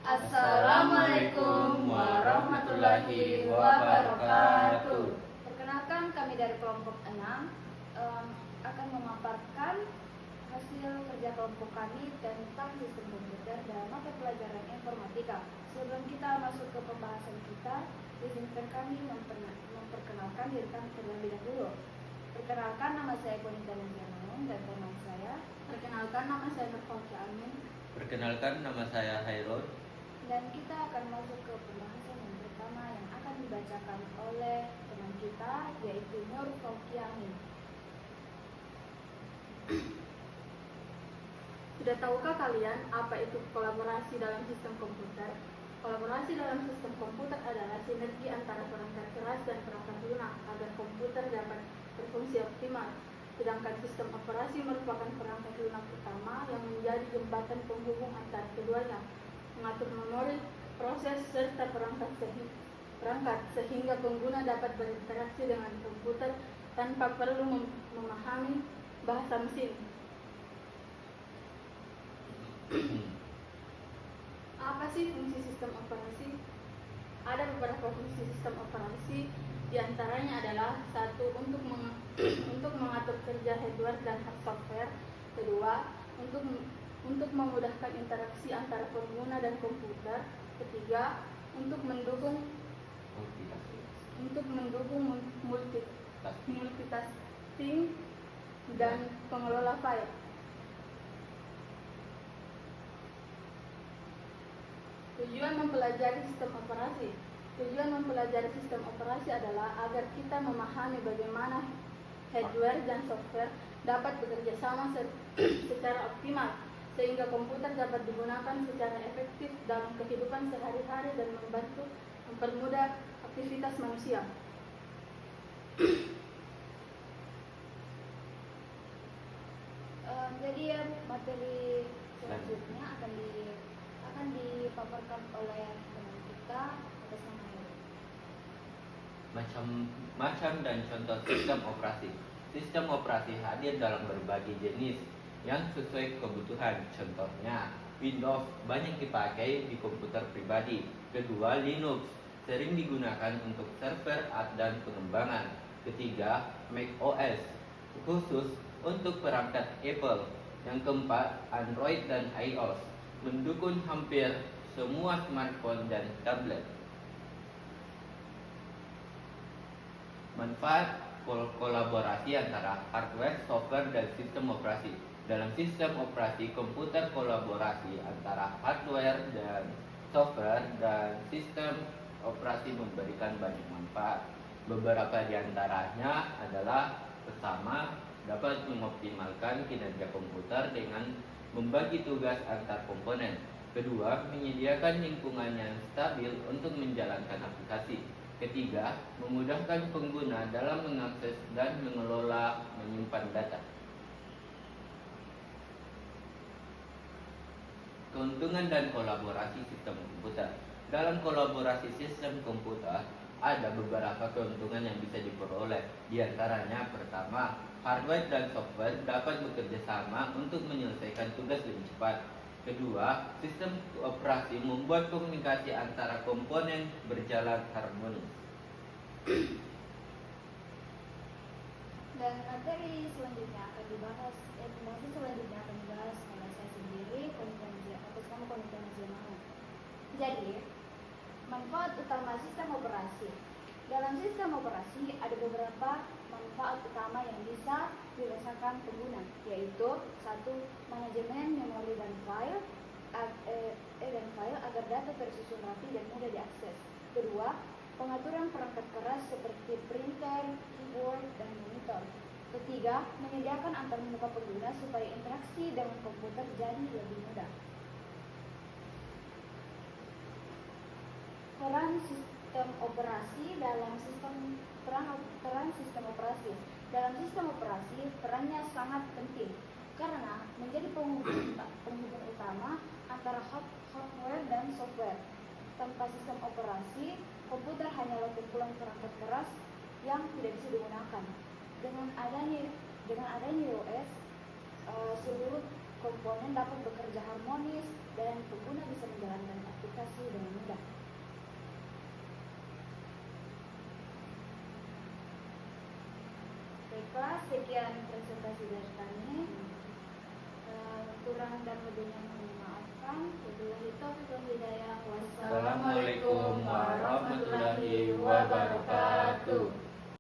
Assalamualaikum warahmatullahi wabarakatuh. Perkenalkan, kami dari kelompok 6 akan memaparkan hasil kerja kelompok kami tentang sistem komputer dalam mata pelajaran informatika. Sebelum kita masuk ke pembahasan kita, izinkan kami memperkenalkan diri kami terlebih dahulu. Perkenalkan, nama saya Konita Nazianung dan teman saya. Perkenalkan, nama saya Nurfauzi Amin. Perkenalkan, nama saya Hairul. Dan kita akan masuk ke pembahasan yang pertama yang akan dibacakan oleh teman kita, yaitu Nurfauzi Amin. Sudah tahukah kalian apa itu kolaborasi dalam sistem komputer? Kolaborasi dalam sistem komputer adalah sinergi antara perangkat keras dan perangkat lunak agar komputer dapat berfungsi optimal. Sedangkan sistem operasi merupakan perangkat lunak utama yang menjadi jembatan penghubung antara keduanya, mengatur memori, proses, serta perangkat sehingga pengguna dapat berinteraksi dengan komputer tanpa perlu memahami bahasa mesin. Apa sih fungsi sistem operasi? Ada beberapa fungsi sistem operasi, diantaranya adalah satu, untuk mengatur kerja hardware dan software. Kedua, untuk memudahkan interaksi antara pengguna dan komputer. Ketiga, untuk mendukung multitasking dan pengelola file. Tujuan mempelajari sistem operasi adalah agar kita memahami bagaimana hardware dan software dapat bekerja sama secara optimal, sehingga komputer dapat digunakan secara efektif dalam kehidupan sehari-hari dan mempermudah aktivitas manusia. Jadi materi selanjutnya akan dipaparkan oleh teman kita atas nama Hairul. Macam dan contoh sistem operasi. Sistem operasi hadir dalam berbagai jenis yang sesuai kebutuhan. Contohnya, Windows banyak dipakai di komputer pribadi. Kedua, Linux sering digunakan untuk server dan pengembangan. Ketiga, Mac OS khusus untuk perangkat Apple. Yang keempat, Android dan iOS mendukung hampir semua smartphone dan tablet. Manfaat kolaborasi antara hardware, software, dan sistem operasi. Dalam sistem operasi komputer, kolaborasi antara hardware dan software dan sistem operasi memberikan banyak manfaat. Beberapa di antaranya adalah: pertama, dapat mengoptimalkan kinerja komputer dengan membagi tugas antar komponen. Kedua, menyediakan lingkungan yang stabil untuk menjalankan aplikasi. Ketiga, memudahkan pengguna dalam mengakses dan mengelola menyimpan data. Keuntungan dan kolaborasi sistem komputer. Dalam kolaborasi sistem komputer, ada beberapa keuntungan yang bisa diperoleh. Di antaranya, pertama, hardware dan software dapat bekerja sama untuk menyelesaikan tugas lebih cepat. Kedua, sistem operasi membuat komunikasi antara komponen berjalan harmonis. Dan materi selanjutnya akan dibahas oleh saya sendiri, atas nama Konita Nazianung. Jadi, manfaat utama sistem operasi. Dalam sistem operasi ada beberapa manfaat utama yang bisa dirasakan pengguna, yaitu satu, manajemen memori dan file agar data tersusun rapi dan mudah diakses. Kedua, pengaturan perangkat keras seperti printer, keyboard, dan monitor. Ketiga, menyediakan antarmuka pengguna supaya interaksi dengan komputer jadi lebih mudah. Peran sistem operasi dalam peran sistem operasi. Dalam sistem operasi, perannya sangat penting karena menjadi penghubung utama antara hardware dan software. Tanpa sistem operasi, komputer hanyalah kumpulan perangkat keras yang tidak bisa digunakan. Dengan adanya OS, seluruh komponen dapat bekerja harmonis dan pengguna bisa menjalankan aplikasi Bapak, sekian presentasi dari kami. Kurang dan lebihnya mohon dimaafkan. Wabillahi taufiq wal hidayah. Assalamualaikum warahmatullahi wabarakatuh.